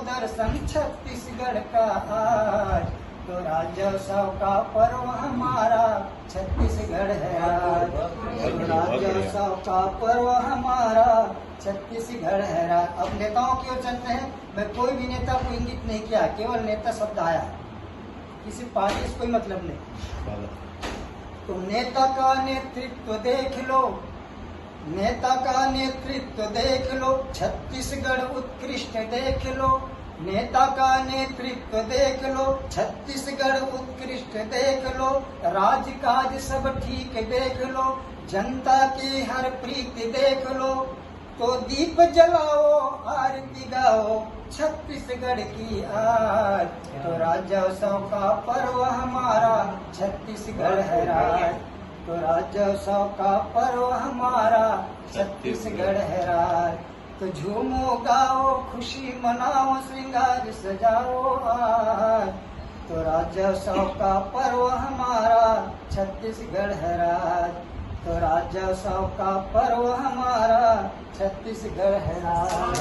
दर्शन छत्तीसगढ़ का आज, तो राज्योत्सव का पर्व हमारा छत्तीसगढ़ है आज। तो राज्योत्सव का पर्व हमारा छत्तीसगढ़ है आज। अब नेताओं की ओर चलते हैं। मैं कोई भी नेता को इंगित नहीं किया, केवल नेता शब्द आया, किसी पार्टी से कोई मतलब नहीं। तो नेता का नेतृत्व देख लो, नेता का नेतृत्व देख लो, छत्तीसगढ़ उत्कृष्ट देख लो। नेता का नेतृत्व देख लो, छत्तीसगढ़ उत्कृष्ट देख लो। राज काज सब ठीक देख लो, जनता की हर प्रीति देख लो। तो दीप जलाओ, आरती गाओ, छत्तीसगढ़ की आज। तो राज्योत्सव का पर्व हमारा छत्तीसगढ़ है राज। तो राज्योत्सव का पर्व हमारा छत्तीसगढ़ है राज। तो झूमो गाओ, खुशी मनाओ, श्रृंगार सजाओ आज। तो राज्योत्सव का पर्व हमारा छत्तीसगढ़ है राज। तो राज्योत्सव का पर्व हमारा छत्तीसगढ़ है राज।